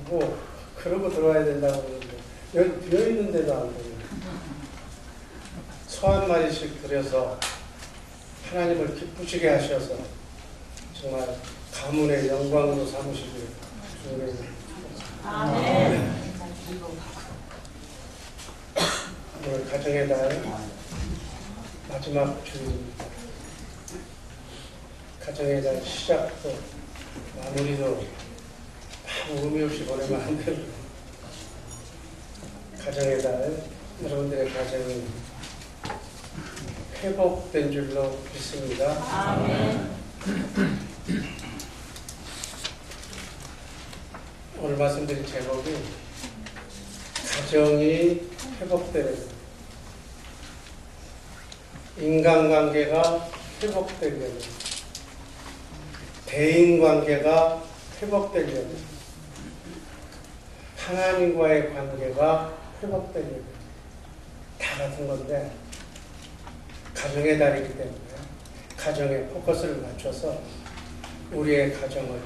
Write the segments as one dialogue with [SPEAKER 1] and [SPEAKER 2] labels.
[SPEAKER 1] 뭐 그러고 들어와야 된다고 그러는데 여기 비어있는데도 안 돼요. 소 한 마리씩 들여서 하나님을 기쁘시게 하셔서 정말 가문의 영광으로 삼으시길 주님의
[SPEAKER 2] 아멘.
[SPEAKER 1] 오늘 가정의 달 마지막 주일입니다. 가정의 달 시작도 마무리도 아무 의미 없이 보내면 안 되고 가정의 달 여러분들의 가정이 회복된 줄로 믿습니다.
[SPEAKER 2] 아멘.
[SPEAKER 1] 오늘 말씀드린 제목이 가정이 회복되려면 인간관계가 회복되려면 대인관계가 회복되려면 하나님과의 관계가 회복되려면 다 같은 건데 가정의 달이기 때문에 가정에 포커스를 맞춰서 우리의 가정을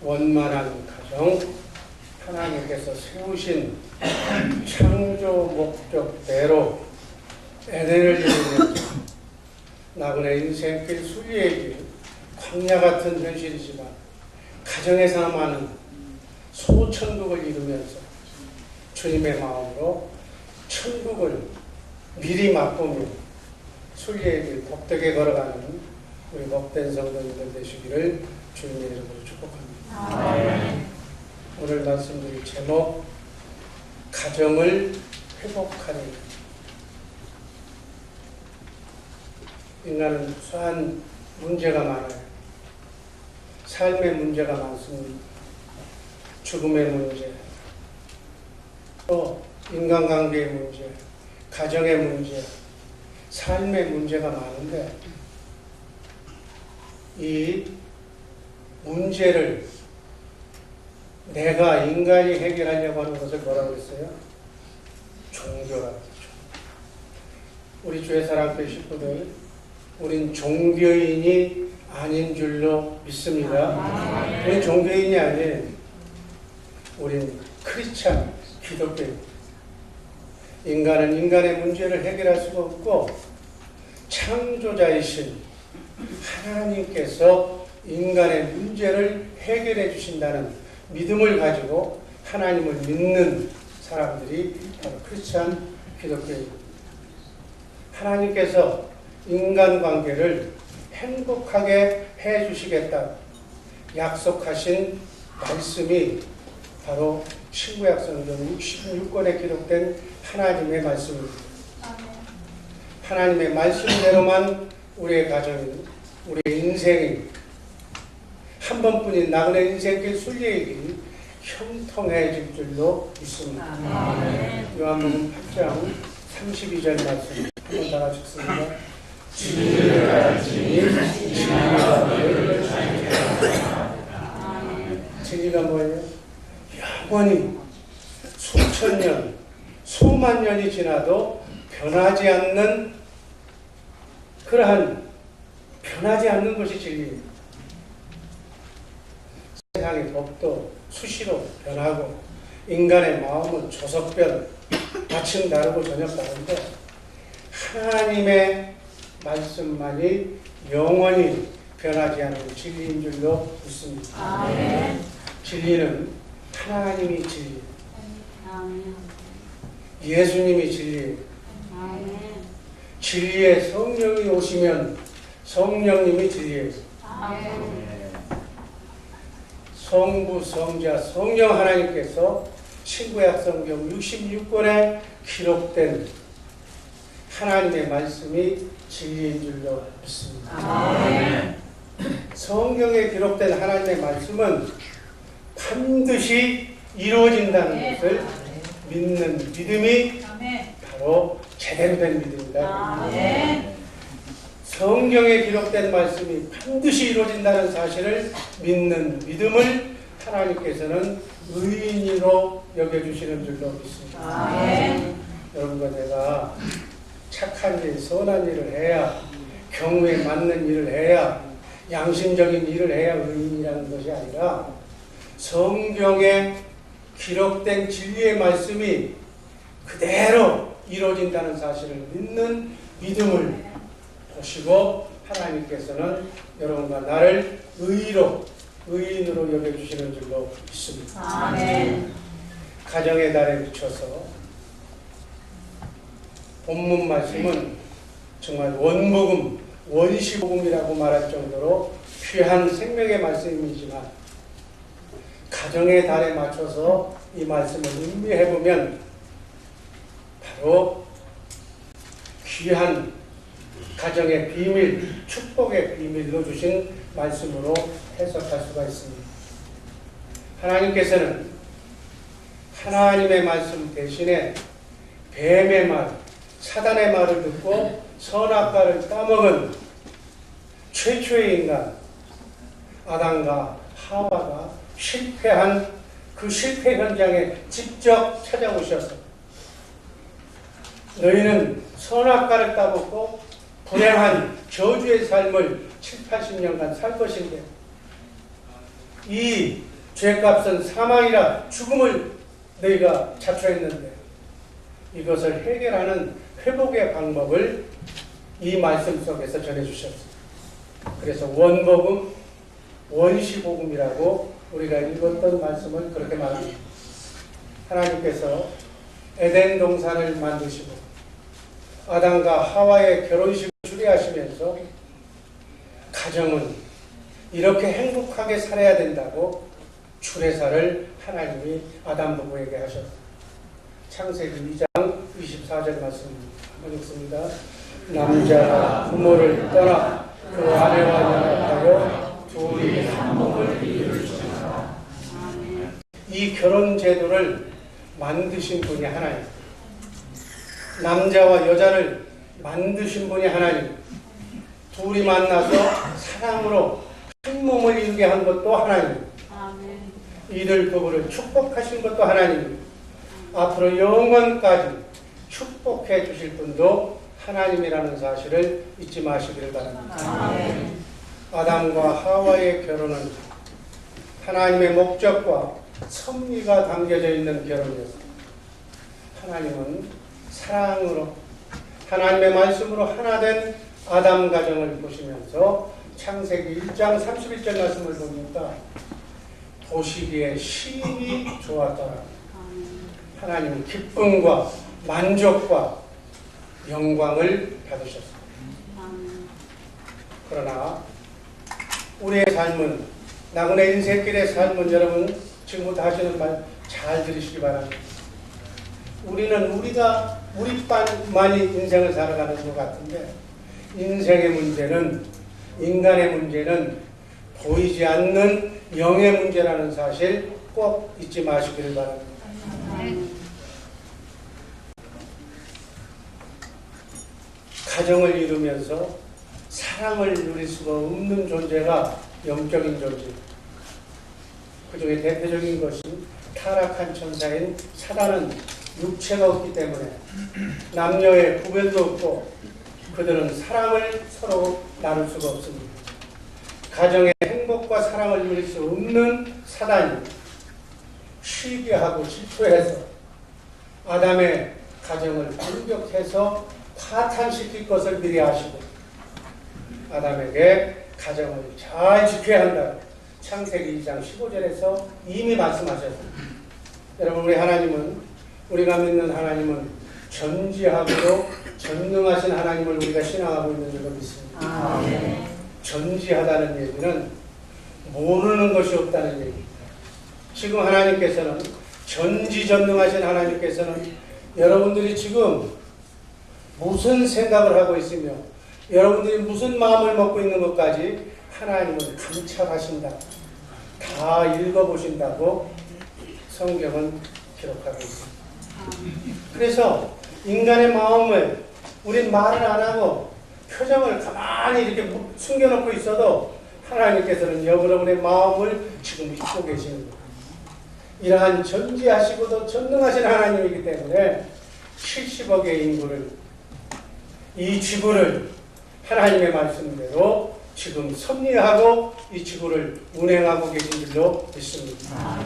[SPEAKER 1] 원만한 가정, 하나님께서 세우신 창조 목적대로 에덴을 이루면서 나그네 인생길 순리의 길, 광야 같은 현실이지만 가정에서만은 소천국을 이루면서 주님의 마음으로 천국을 미리 맛보며 순리의 길 복되게 걸어가는 우리 복된 성도님들 되시기를 주님의 이름으로 축복합니다.
[SPEAKER 2] 아멘.
[SPEAKER 1] 오늘 말씀드릴 제목 가정을 회복하는 인간은 수한 문제가 많아요. 삶의 문제가 많습니다. 죽음의 문제, 또 인간관계의 문제, 가정의 문제, 삶의 문제가 많은데 이 문제를 내가 인간이 해결하려고 하는 것을 뭐라고 했어요? 종교라고 했죠. 우리 주의 사랑교회 식구들, 우린 종교인이 아닌 줄로 믿습니다. 우린 종교인이 아니에요. 우린 크리스찬, 기독교인. 인간은 인간의 문제를 해결할 수가 없고 창조자이신 하나님께서 인간의 문제를 해결해 주신다는 믿음을 가지고 하나님을 믿는 사람들이 바로 크리스찬 기독교입니다. 하나님께서 인간관계를 행복하게 해주시겠다 약속하신 말씀이 바로 신구약성경 66권에 기록된 하나님의 말씀입니다. 하나님의 말씀대로만 우리의 가정이, 우리의 인생이 한 번뿐인 나그네 인생길 순리의 길이 형통해질 줄로 믿습니다. 요한복음 8장 32절 말씀 한번 다 같이 읽습니다. 진리가 뭐예요? 영원히 수천 년, 수만 년이 지나도 변하지 않는 그러한 변하지 않는 것이 진리입니다. 세상의 법도 수시로 변하고 인간의 마음은 조석변, 마침 다르고 전혀 다른데 하나님의 말씀만이 영원히 변하지 않는 진리인 줄로 믿습니다.
[SPEAKER 2] 아멘.
[SPEAKER 1] 진리는 하나님이 진리,
[SPEAKER 2] 아멘.
[SPEAKER 1] 예수님이 진리,
[SPEAKER 2] 아멘.
[SPEAKER 1] 진리의 성령이 오시면 성령님이 진리예요.
[SPEAKER 2] 아멘.
[SPEAKER 1] 성부, 성자, 성령 하나님께서 신구약성경 66권에 기록된 하나님의 말씀이 진리인 줄로 믿습니다.
[SPEAKER 2] 아멘.
[SPEAKER 1] 성경에 기록된 하나님의 말씀은 반드시 이루어진다는 것을 믿는 믿음이 바로 제대로 된 믿음이다.
[SPEAKER 2] 아멘.
[SPEAKER 1] 성경에 기록된 말씀이 반드시 이루어진다는 사실을 믿는 믿음을 하나님께서는 의인으로 여겨주시는 줄로 믿습니다.
[SPEAKER 2] 아멘.
[SPEAKER 1] 여러분과 내가 착한 일, 선한 일을 해야, 경우에 맞는 일을 해야, 양심적인 일을 해야 의인이라는 것이 아니라 성경에 기록된 진리의 말씀이 그대로 이루어진다는 사실을 믿는 믿음을 보시고 하나님께서는 여러분과 나를 의인으로 여겨주시는 줄로 믿습니다.
[SPEAKER 2] 아멘.
[SPEAKER 1] 가정의 달에 비춰서 본문 말씀은 정말 원복음, 원시복음이라고 말할 정도로 귀한 생명의 말씀이지만 가정의 달에 맞춰서 이 말씀을 음미해보면 바로 귀한 가정의 비밀, 축복의 비밀로 주신 말씀으로 해석할 수가 있습니다. 하나님께서는 하나님의 말씀 대신에 뱀의 말, 사단의 말을 듣고 선악과를 따먹은 최초의 인간 아담과 하와가 실패한 그 실패 현장에 직접 찾아오셔서 너희는 선악과를 따먹고 불행한 저주의 삶을 7, 80년간 살 것인데 이 죄값은 사망이라 죽음을 너희가 자초했는데 이것을 해결하는 회복의 방법을 이 말씀 속에서 전해주셨습니다. 그래서 원복음, 원시복음이라고 우리가 읽었던 말씀을 그렇게 말합니다. 하나님께서 에덴 동산을 만드시고 아담과 하와의 결혼식을 주례하시면서 가정은 이렇게 행복하게 살아야 된다고 주례사를 하나님이 아담 부부에게 하셨습니다. 창세기 2장 24절 말씀입니다. 한번 읽습니다. 남자가 부모를 떠나 그 아내와 연합하여 둘이 한 몸을 이루시리라. 이 결혼 제도를 만드신 분이 하나님, 남자와 여자를 만드신 분이 하나님, 둘이 만나서 사랑으로 한 몸을 이루게 한 것도 하나님, 이들 부부를 축복하신 것도 하나님, 앞으로 영원까지 축복해 주실 분도 하나님이라는 사실을 잊지 마시기를 바랍니다. 아담과 하와의 결혼은 하나님의 목적과 섭리가 담겨져 있는 결혼이었습니다. 하나님은 사랑으로 하나님의 말씀으로 하나된 아담 가정을 보시면서 창세기 1장 31절 말씀을 보니까 보시기에 심히 좋았더라. 하나님은 기쁨과 만족과 영광을 받으셨습니다. 그러나 우리의 삶은, 나그네 인생길의 삶은, 여러분 지금부터 하시는 말 잘 들으시기 바랍니다. 우리는 우리만이 인생을 살아가는 것 같은데 인생의 문제는, 인간의 문제는 보이지 않는 영의 문제라는 사실 꼭 잊지 마시기를 바랍니다. 가정을 이루면서 사랑을 누릴 수가 없는 존재가 영적인 존재. 그 중에 대표적인 것이 타락한 천사인 사단은 육체가 없기 때문에 남녀의 구별도 없고 그들은 사랑을 서로 나눌 수가 없습니다. 가정의 행복과 사랑을 누릴 수 없는 사단이 쉬게 하고 질투해서 아담의 가정을 공격해서 파탄시킬 것을 미리 아시고 아담에게 가정을 잘 지켜야 한다. 창세기 2장 15절에서 이미 말씀하셨습니다. 여러분, 우리 하나님은, 우리가 믿는 하나님은 전지하고도 전능하신 하나님을 우리가 신앙하고 있는 줄로 믿습니다. 전지하다는 얘기는 모르는 것이 없다는 얘기입니다. 지금 하나님께서는, 전지전능하신 하나님께서는 여러분들이 지금 무슨 생각을 하고 있으며 여러분들이 무슨 마음을 먹고 있는 것까지 하나님은 감찰하신다. 다 읽어보신다고 성경은 기록하고 있습니다. 그래서 인간의 마음을 우린 말을 안 하고 표정을 가만히 이렇게 숨겨놓고 있어도 하나님께서는 여러분의 마음을 지금 읽고 계십니다. 이러한 전지하시고도 전능하신 하나님이기 때문에 70억의 인구를, 이 지구를 하나님의 말씀대로 지금 섭리하고 이 지구를 운행하고 계신 줄로 믿습니다.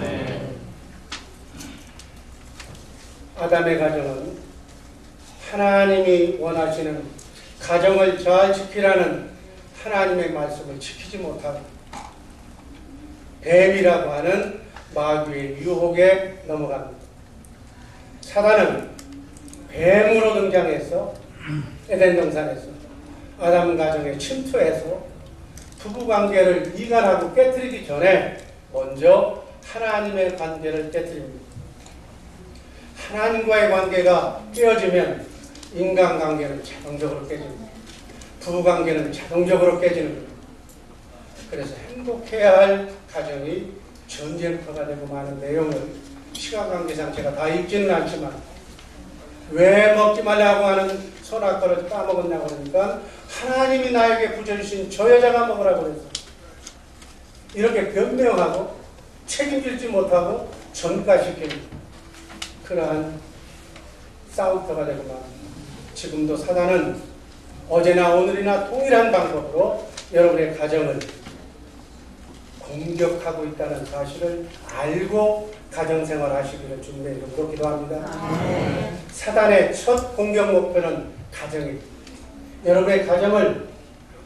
[SPEAKER 1] 아담의 가정은 하나님이 원하시는 가정을 잘 지키라는 하나님의 말씀을 지키지 못하고 뱀이라고 하는 마귀의 유혹에 넘어갑니다. 사단은 뱀으로 등장해서 에덴 동산에서 아담 가정에 침투해서 부부관계를 이간하고 깨뜨리기 전에 먼저 하나님의 관계를 깨뜨립니다. 하나님과의 관계가 깨어지면 인간관계는 자동적으로 깨집니다. 부부관계는 자동적으로 깨지는 겁니다. 그래서 행복해야 할 가정이 전쟁터가 되고 많은 내용을 시간관계상 제가 다 읽지는 않지만 왜 먹지 말라고 하는 선악과를 까먹었냐고 그러니까 하나님이 나에게 부여주신 저 여자가 먹으라고 그랬어. 이렇게 변명하고 책임질지 못하고 전가시키는 그러한 싸움터가 되고 말합니다. 지금도 사단은 어제나 오늘이나 동일한 방법으로 여러분의 가정을 공격하고 있다는 사실을 알고 가정생활 하시기를 주님의 이름으로 기도합니다. 사단의 첫 공격 목표는 가정입니다. 여러분의 가정을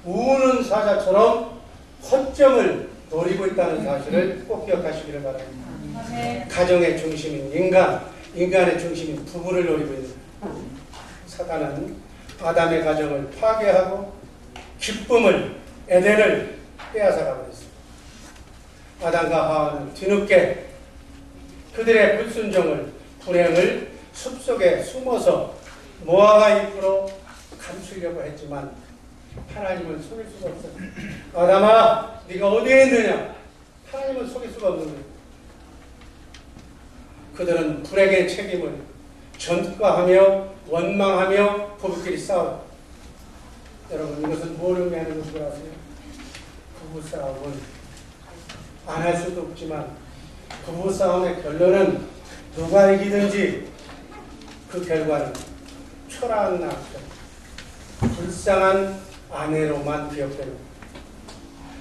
[SPEAKER 1] 우는 사자처럼 허점을 노리고 있다는 사실을 꼭 기억하시기를 바랍니다. 가정의 중심인 인간, 인간의 중심인 부부를 노리고 있는 사단은 아담의 가정을 파괴하고 기쁨을, 에덴을 빼앗아가고 있습니다. 아담과 하와는 뒤늦게 그들의 불순종을, 불행을 숲속에 숨어서 모아가 잎으로 감추려고 했지만 하나님은 속일 수가 없어요. 아담아, 네가 어디에 있느냐? 하나님은 속일 수가 없는 거예요. 그들은 불행의 책임을 전가하며 원망하며 부부끼리 싸워. 여러분, 이것은 뭘 의미하는 것을 아세요? 부부싸움은 안 할 수도 없지만 부부싸움의 결론은 누가 이기든지 그 결과는 초라한 남편, 불쌍한 아내로만 기억됩니다.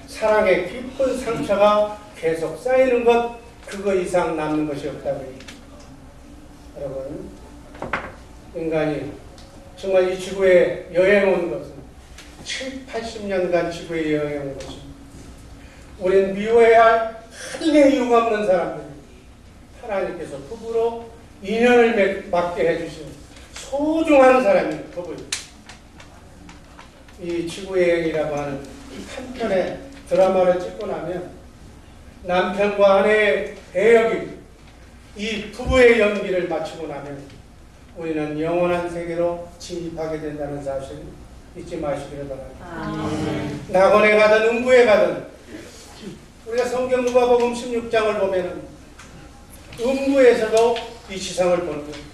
[SPEAKER 1] 사랑의 깊은 상처가 계속 쌓이는 것, 그거 이상 남는 것이 없다고 해요. 여러분, 인간이 정말 이 지구에 여행 온 것은 7, 80년간 지구에 여행 온 것입니다. 우리는 미워해야 할 하등의 이유가 없는 사람들입니다. 하나님께서 부부로 인연을 맺게 해주신 소중한 사람이 부부입니다. 이 지구여행이라고 하는 한 편의 드라마를 찍고 나면 남편과 아내의 배역이 이 부부의 연기를 마치고 나면 우리는 영원한 세계로 진입하게 된다는 사실 잊지 마시기를 바랍니다. 낙원에 가든 음부에 가든 우리가 성경 누가복음 16장을 보면은 음부에서도 이 지상을 보는 거예요.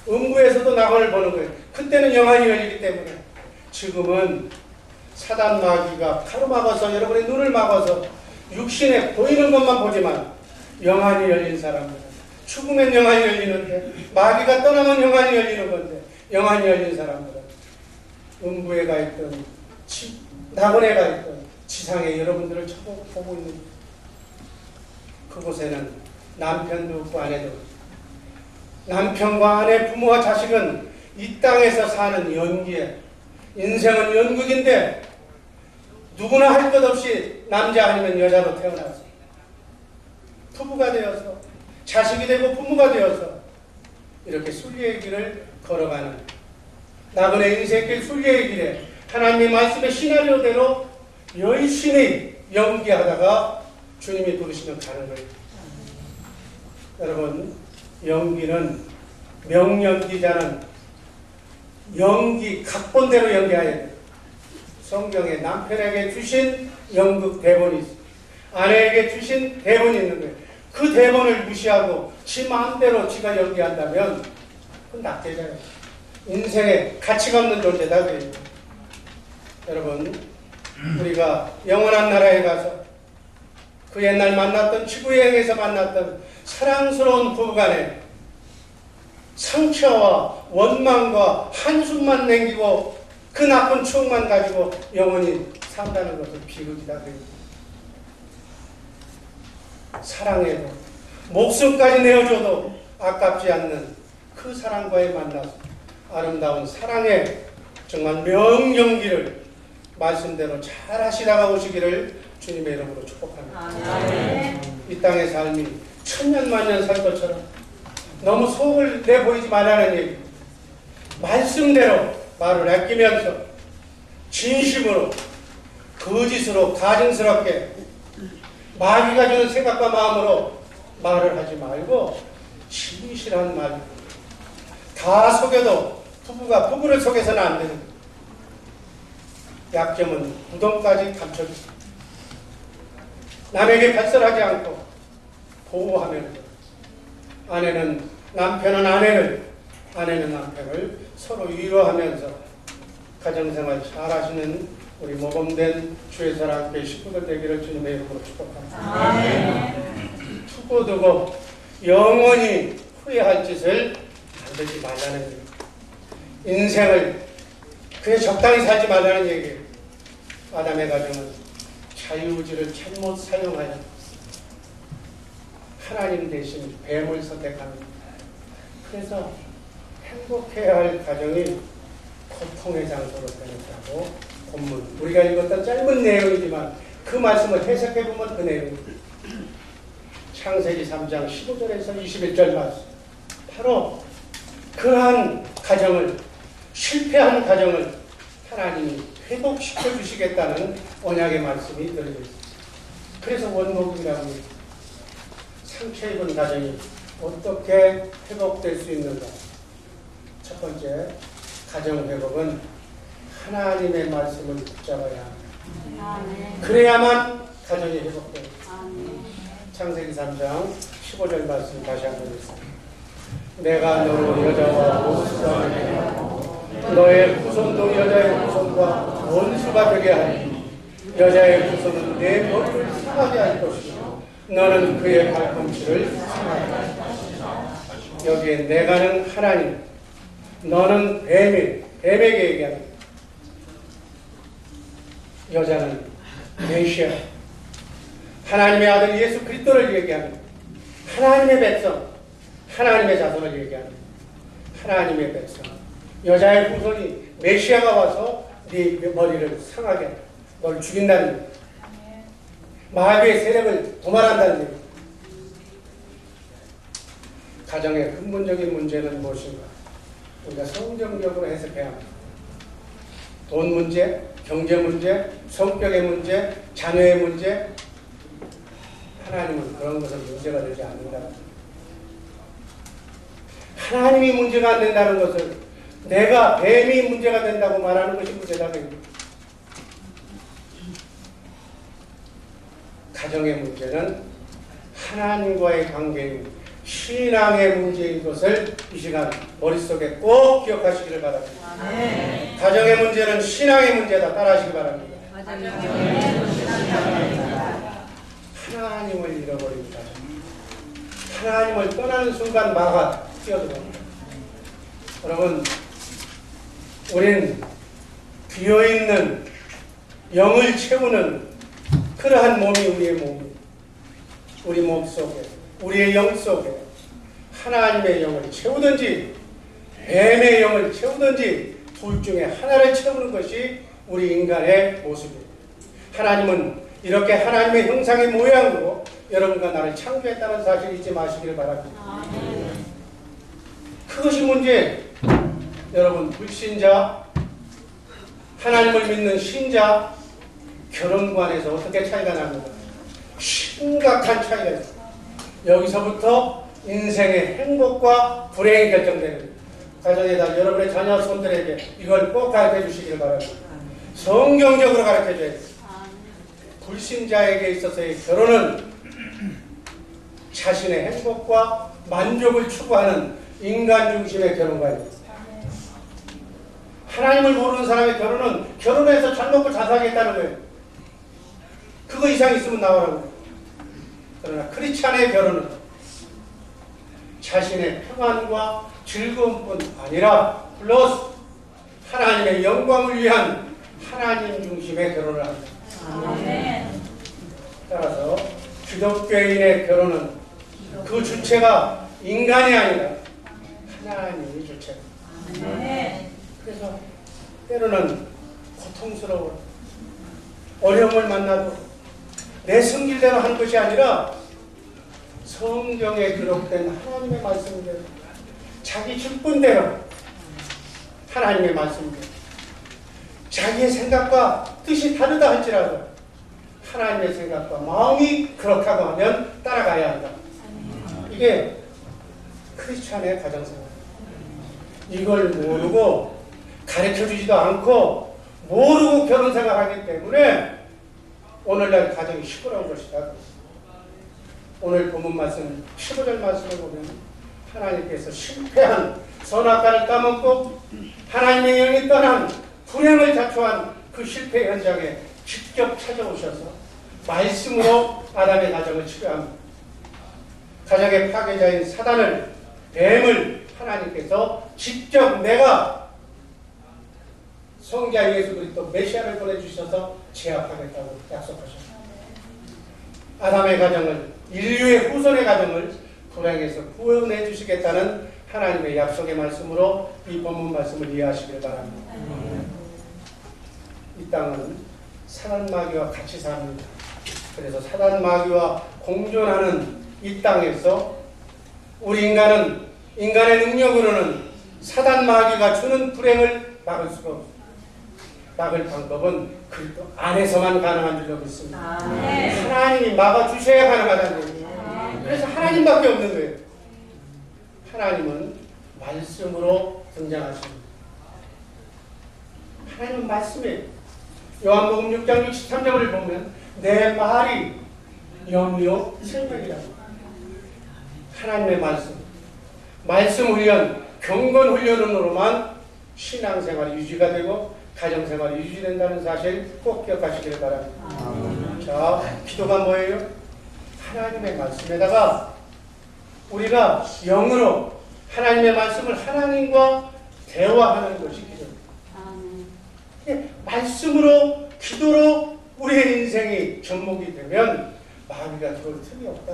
[SPEAKER 1] 음부에서도 낙원을 보는 거예요. 그때는 영안이 열리기 때문에. 지금은 사단 마귀가 가로막아서 여러분의 눈을 막아서 육신에 보이는 것만 보지만 영안이 열린 사람들, 죽으면 영안이 열리는데 마귀가 떠나면 영안이 열리는 건데 영안이 열린 사람들은 음부에 가 있던 낙원에 가 있던 지상에 여러분들을 보고 있는 그곳에는 남편도 없고 아내도 없고 남편과 아내, 부모와 자식은 이 땅에서 사는 연기에 인생은 연극인데 누구나 할 것 없이 남자 아니면 여자로 태어나서 부부가 되어서 자식이 되고 부모가 되어서 이렇게 순리의 길을 걸어가는 나그네 인생길 순리의 길에 하나님의 말씀의 시나리오대로 열심히 연기하다가 주님이 부르시면 가는 거예요. 여러분, 연기는 명연기자는 연기 각본대로 연기해야 돼요. 성경에 남편에게 주신 연극 대본이 있어요. 아내에게 주신 대본이 있는 거예요. 그 대본을 무시하고 지 마음대로 지가 연기한다면 그건 낙제자예요. 인생에 가치가 없는 존재다 그래요. 여러분, 우리가 영원한 나라에 가서 그 옛날 만났던 지구여행에서 만났던 사랑스러운 부부간에 상처와 원망과 한숨만 남기고 그 나쁜 추억만 가지고 영원히 산다는 것은 비극이다. 사랑해도 목숨까지 내어줘도 아깝지 않는 그 사랑과의 만나서 아름다운 사랑의 정말 명경기를 말씀대로 잘 하시다가 오시기를 주님의 이름으로 축복합니다. 이 땅의 삶이 천년만년 살 것처럼 너무 속을 내보이지 말라는 얘기, 말씀대로 말을 아끼면서 진심으로 거짓으로 가증스럽게 마귀가 주는 생각과 마음으로 말을 하지 말고 진실한 말, 다 속여도 부부가 부부를 속여서는 안 되는 거예요. 약점은 무덤까지 감춰주세요. 남에게 발설하지 않고 보호하면서 아내는 남편은 아내는 남편을 서로 위로하면서 가정생활 잘하시는 우리 모범된 주의 사랑교회 식구들 되기를 주님의 이름으로 축복합니다. 두고 두고 영원히 후회할 짓을 만들지 말라는 얘기, 인생을 그에 적당히 살지 말라는 얘기예요. 아담의 가정은 자유의지를 잘못 사용하여 하나님 대신 뱀을 선택합니다. 그래서 행복해야 할 가정이 고통의 장소로 변했다고 본문, 우리가 읽었던 짧은 내용이지만 그 말씀을 해석해보면 그 내용입니다. 창세기 3장 15절에서 21절 말씀, 바로 그러한 가정을, 실패한 가정을 하나님이 회복시켜 주시겠다는 언약의 말씀이 들어져 있습니다. 그래서 원복이라고 합니다. 상처 입은 가정이 어떻게 회복될 수 있는가? 첫 번째, 가정 회복은 하나님의 말씀을 붙잡아야 합니다. 그래야만 가정이 회복됩니다. 창세기 3장 15절 말씀 다시 한번 읽습니다. 내가 너로 여자와 원수가 되게 하고 너의 후손도 여자의 후손과 원수가 되게 하니 여자의 후손은 내 머리를 상하게 할 것이고 너는 그의 발꿈치를 상하게 할 것이다. 여기에 내가는 하나님, 너는 뱀에게 얘기합니다. 여자는 메시아, 하나님의 아들 예수 그리스도를 얘기합니다. 하나님의 백성, 하나님의 자손을 얘기합니다. 하나님의 백성, 여자의 후손이 메시아가 와서 네 머리를 상하게 한다. 널 죽인다는 얘기. 마귀의 세력을 도말한다는 얘기. 가정의 근본적인 문제는 무엇인가? 우리가 성경적으로 해석해야 합니다. 돈 문제, 경제 문제, 성격의 문제, 자녀의 문제, 하나님은 그런 것은 문제가 되지 않는다. 하나님이 문제가 안 된다는 것은 내가 뱀이 문제가 된다고 말하는 것이 문제다. 가정의 문제는 하나님과의 관계인 신앙의 문제인 것을 이 시간 머릿속에 꼭 기억하시기를 바랍니다. 가정의 문제는 신앙의 문제다. 따라하시기 바랍니다. 하나님을 잃어버립니다. 하나님을 떠나는 순간 마가 뛰어들어옵니다. 여러분, 우린 비어있는 영을 채우는 그러한 몸이 우리의 몸입니다. 우리 몸 속에, 우리의 영 속에 하나님의 영을 채우든지 뱀의 영을 채우든지 둘 중에 하나를 채우는 것이 우리 인간의 모습입니다. 하나님은 이렇게 하나님의 형상의 모양으로 여러분과 나를 창조했다는 사실 잊지 마시기를 바랍니다. 그것이 문제예요. 여러분, 불신자, 하나님을 믿는 신자, 결혼관에서 어떻게 차이가 납니까? 심각한 차이가 있습니다. 여기서부터 인생의 행복과 불행이 결정되는 가정에다 여러분의 자녀 손들에게 이걸 꼭 가르쳐 주시기를 바랍니다. 성경적으로 가르쳐 줘야 돼요. 불신자에게 있어서의 결혼은 자신의 행복과 만족을 추구하는 인간 중심의 결혼관입니다. 하나님을 모르는 사람의 결혼은 결혼해서 잘 먹고 잘 살겠다는 거예요. 그거 이상 있으면 나오라고. 그러나 크리스찬의 결혼은 자신의 평안과 즐거움뿐 아니라 플러스 하나님의 영광을 위한 하나님 중심의 결혼을 합니다. 따라서 기독교인의 결혼은 그 주체가 인간이 아니라 하나님이 주체.
[SPEAKER 2] 아멘.
[SPEAKER 1] 그래서 때로는 고통스러워 어려움을 만나도 내 성질대로 하는 것이 아니라 성경에 기록된 하나님의 말씀대로 자기 기쁨대로 하나님의 말씀대로 자기의 생각과 뜻이 다르다 할지라도 하나님의 생각과 마음이 그렇다고 하면 따라가야 한다. 이게 크리스찬의 가정생활. 이걸 모르고 가르쳐주지도 않고 모르고 결혼생활하기 때문에 오늘날 가정이 시끄러운 것이다. 오늘 본문 말씀 15절 말씀을 보면 하나님께서 실패한 선악과를 따먹고 하나님의 영이 떠난 불행을 자초한 그 실패 현장에 직접 찾아오셔서 말씀으로 아담의 가정을 치료합니다. 가정의 파괴자인 사단을, 뱀을 하나님께서 직접 내가 성자 예수 그리스도 메시아를 보내주셔서 제압하겠다고 약속하셨습니다. 아담의 가정을, 인류의 후손의 가정을 불행에서 구원해 주시겠다는 하나님의 약속의 말씀으로 이 본문 말씀을 이해하시길 바랍니다. 이 땅은 사단 마귀와 같이 삽니다. 그래서 사단 마귀와 공존하는 이 땅에서 우리 인간은 인간의 능력으로는 사단 마귀가 주는 불행을 막을 수가 없습니다. 막을 방법은 그리스도 안에서만 가능한 줄로 믿습니다. 하나님이 막아주셔야 가능하다는 얘기예요. 그래서 하나님밖에 없는 거예요. 하나님은 말씀으로 등장하십니다. 하나님은 말씀이에요. 요한복음 6장 63절을 보면 내 말이 영이요 생명이라고. 하나님의 말씀 훈련, 경건 훈련으로만 신앙생활이 유지가 되고 가정생활이 유지된다는 사실 꼭 기억하시기를 바랍니다. 자, 기도가 뭐예요? 하나님의 말씀에다가 우리가 영으로 하나님의 말씀을 하나님과 대화하는 것이 기도입니다. 말씀으로, 기도로 우리의 인생이 접목이 되면 마귀가 들어올 틈이 없다.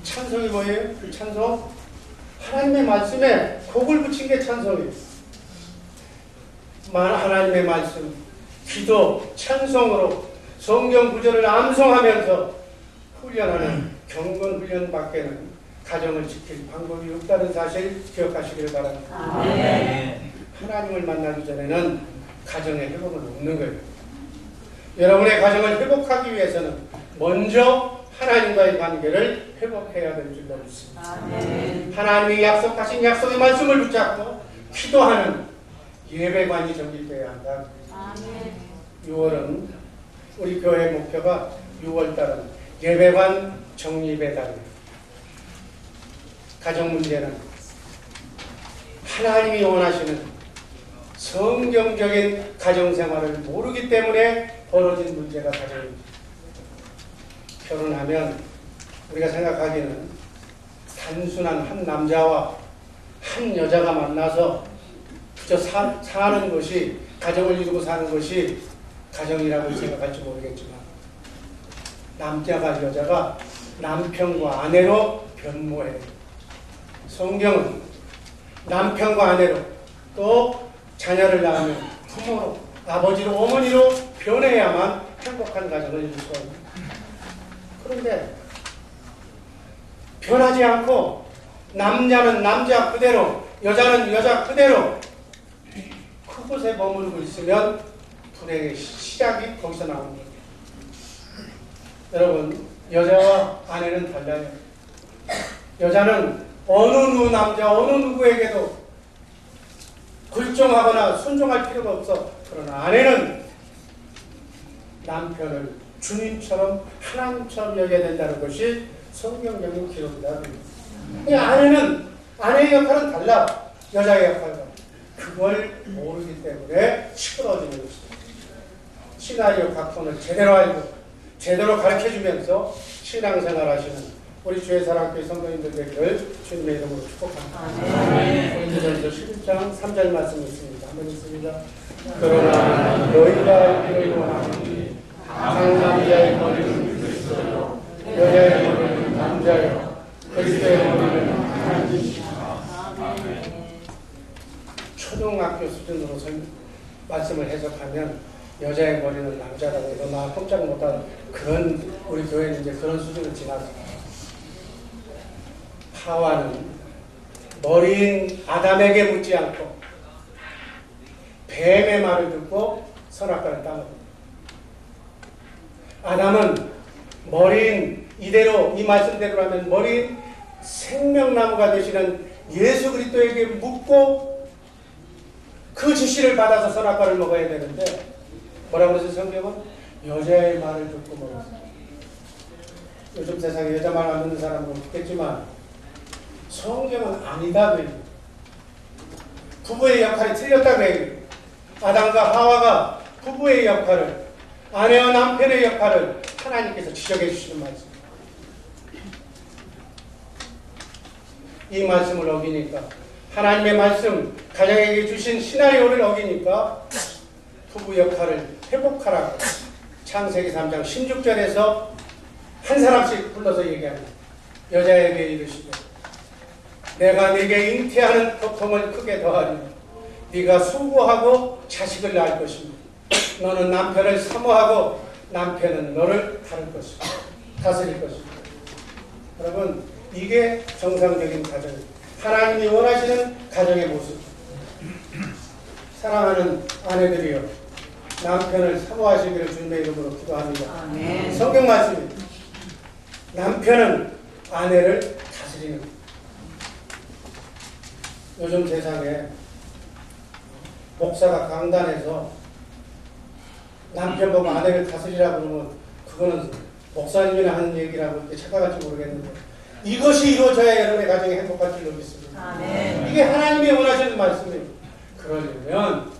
[SPEAKER 1] 찬송이 뭐예요? 그 찬송? 하나님의 말씀에 곡을 붙인 게 찬송이에요. 하나님의 말씀, 기도, 찬송으로 성경 구절을 암송하면서 훈련하는 경건 훈련 밖에는 가정을 지킬 방법이 없다는 사실 기억하시기를 바랍니다. 하나님을 만나기 전에는 가정의 회복은 없는 거예요. 여러분의 가정을 회복하기 위해서는 먼저 하나님과의 관계를 회복해야 될 줄로 믿습니다. 하나님이 약속하신 약속의 말씀을 붙잡고 기도하는 예배관이 정립되어야 한다. 6월은 우리 교회 목표가 6월달은 예배관 정립의 달이에요. 가정 문제는 하나님이 원하시는 성경적인 가정생활을 모르기 때문에 벌어진 문제가 가정입니다. 결혼하면 우리가 생각하기는 단순한 한 남자와 한 여자가 만나서 그저 사는 것이, 가정을 이루고 사는 것이 가정이라고 생각할지 모르겠지만 남자가 여자가 남편과 아내로 변모해요. 성경은 남편과 아내로 또 자녀를 낳으면 부모로, 아버지로, 어머니로 변해야만 행복한 가정을 이룰 수가 있습니다. 그런데 변하지 않고 남자는 남자 그대로, 여자는 여자 그대로 그곳에 머물고 있으면 불행의 시작이 거기서 나오는 거예요. 여러분, 여자와 아내는 달라요. 여자는 어느 남자, 어느 누구에게도 굴종하거나 순종할 필요가 없어. 그러나 아내는 남편을 주님처럼 하나님처럼 여겨야 된다는 것이 성경적인 기록이다. 아내는, 아내의 역할은 달라. 여자의 역할과. 그걸 모르기 때문에 시끄러워지는 것입니다. 시나리오 각본을 제대로 알고 제대로 가르쳐주면서 신앙생활 하시는 우리 주의 사랑교회 성도님들 되기를 주님의 이름으로 축복합니다. 고린도전서 11장 3절 말씀 있습니다. 한번 읽습니다. 그러나 너희가 알기를 원하노니 한 남자의 머리는 그리스도요 여자의 머리는 남자요 그리스도의 머리는 하나님이시라. 초등학교 수준으로 말씀을 해석하면 여자의 머리는 남자라고 해서 나 꼼짝 못한 그런 우리 교회는 이제 그런 수준을 지나서 하와는 머리인 아담에게 묻지 않고 뱀의 말을 듣고 선악과를 따먹었다. 아담은 머리인 이대로 이 말씀대로라면 머리인 생명나무가 되시는 예수 그리스도에게 묻고 그 지시를 받아서 선악과를 먹어야 되는데 뭐라고 그러죠? 성경은 여자의 말을 듣고 먹었어요. 요즘 세상에 여자 말 안 듣는 사람은 없겠지만 성경은 아니다 그래요. 부부의 역할이 틀렸다 그래요. 아담과 하와가 부부의 역할을, 아내와 남편의 역할을 하나님께서 지적해 주시는 말씀. 이 말씀을 어기니까, 하나님의 말씀, 가정에게 주신 시나리오를 어기니까 부부 역할을 회복하라고 창세기 3장 16절에서 한 사람씩 불러서 얘기합니다. 여자에게 이르시되 내가 네게 잉태하는 고통을 크게 더하리니 네가 수고하고 자식을 낳을 것이며 너는 남편을 사모하고 남편은 너를 다스릴 것이다. 여러분, 이게 정상적인 가정입니다. 하나님이 원하시는 가정의 모습. 사랑하는 아내들이여, 남편을 사모하시기를 주님의 이름으로 기도합니다.
[SPEAKER 2] 아멘.
[SPEAKER 1] 성경 말씀입니다. 남편은 아내를 다스리는 것. 요즘 세상에 목사가 강단에서 남편 보고 아내를 다스리라고 그러면 그거는 목사님이나 하는 얘기라고 이렇게 착각할지 모르겠는데 이것이 이루어져야 여러분의 가정이 행복할 줄 믿습니다.
[SPEAKER 2] 아멘.
[SPEAKER 1] 이게 하나님이 원하시는 말씀이에요. 그러려면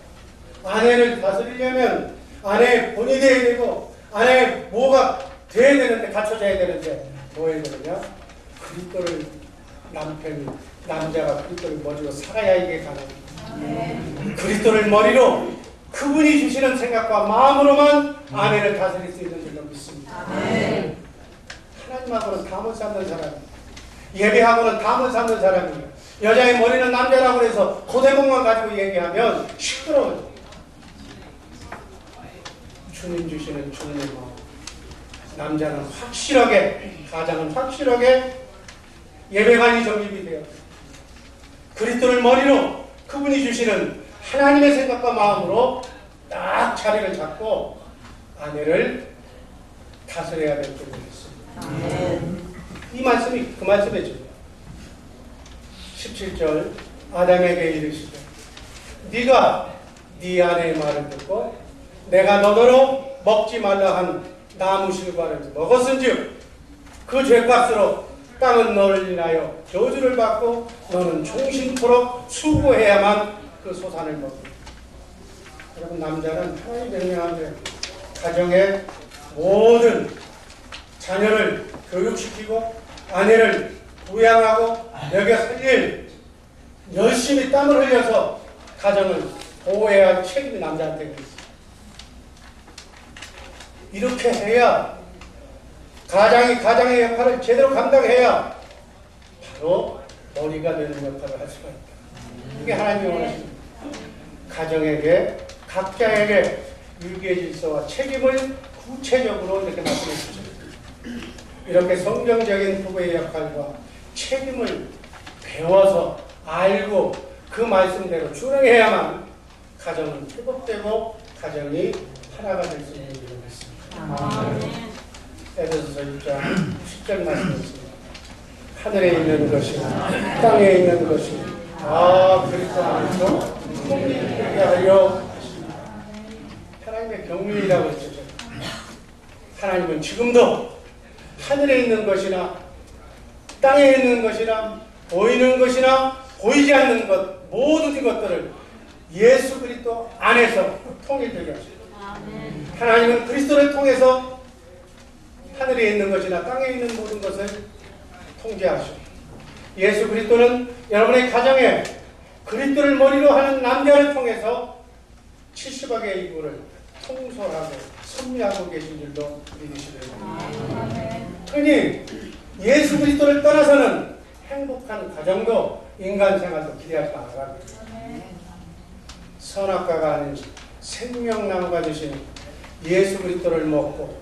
[SPEAKER 1] 아내를 다스리려면 아내의 본이 되어야 되고 아내의 뭐가 돼야 되는데 갖춰져야 되는데 뭐 해야 되느냐? 그리스도를 남자가 그리스도를 머리로 살아야 이게 가능합니다. 그리스도를 머리로 그분이 주시는 생각과 마음으로만 아내를 다스릴 수 있는 줄로 믿습니다. 하나님하고는 담을 쌓는 사람, 예배하고는 담을 쌓는 사람이에요. 여자의 머리는 남자라고 해서 고대목만 가지고 얘기하면 시끄러워요. 주님 주시는 주님의 마음. 남자는 확실하게, 가장은 확실하게 예배관이 정립이 되어 그리스도를 머리로 그분이 주시는 하나님의 생각과 마음으로 딱 자리를 잡고 아내를 다스려야 될 줄을 믿습니다. 이 말씀이 그 말씀이죠. 17절 아담에게 이르시되 네가 네 아내의 말을 듣고 내가 너더러 먹지 말라 한 나무 실과를 먹었은즉 그 죄값으로 땅은 너를 인하여 저주를 받고 너는 종신토록 수고해야만 그 소산을 먹는다. 여러분, 남자는 하나님 명령하되 가정의 모든 자녀를 교육시키고 아내를 부양하고 먹여 살릴 열심히 땀을 흘려서 가정을 보호해야 할 책임이 남자한테 있습니다. 이렇게 해야 가장의 역할을 제대로 감당해야 바로 머리가 되는 역할을 할 수가 있다. 이게 하나님이 원하십니다. 가정에게 각자에게 유기의 질서와 책임을 구체적으로 이렇게 말씀해 주십니다. 이렇게 성경적인 부부의 역할과 책임을 배워서 알고 그 말씀대로 준행해야만 가정은 회복되고 가정이 하나가 될 수 있는 일을 했습니다. 에베소서 6장 10절 말씀했습니다. 하늘에 있는 것이나 땅에 있는 것이 그리스도 안에서 통일되게 하려 하십니다. 하나님의 경륜이라고 했죠. 하나님은 지금도 하늘에 있는 것이나 땅에 있는 것이나 보이는 것이나 보이지 않는 것 모든 것들을 예수 그리스도 안에서 통일되게 하십니다. 하나님은 그리스도를 통해서 하늘에 있는 것이나 땅에 있는 모든 것을 통제하시고 예수 그리스도는 여러분의 가정에 그리스도를 머리로 하는 남자를 통해서 70억의 인구를 통솔하고 섭리하고 계신 줄로 믿으시길 바랍니다. 흔히 예수 그리스도를 떠나서는 행복한 가정도 인간 생활도 기대하지 말아야 합니다. 선악과가 아닌 생명나무가 되신 예수 그리스도를 먹고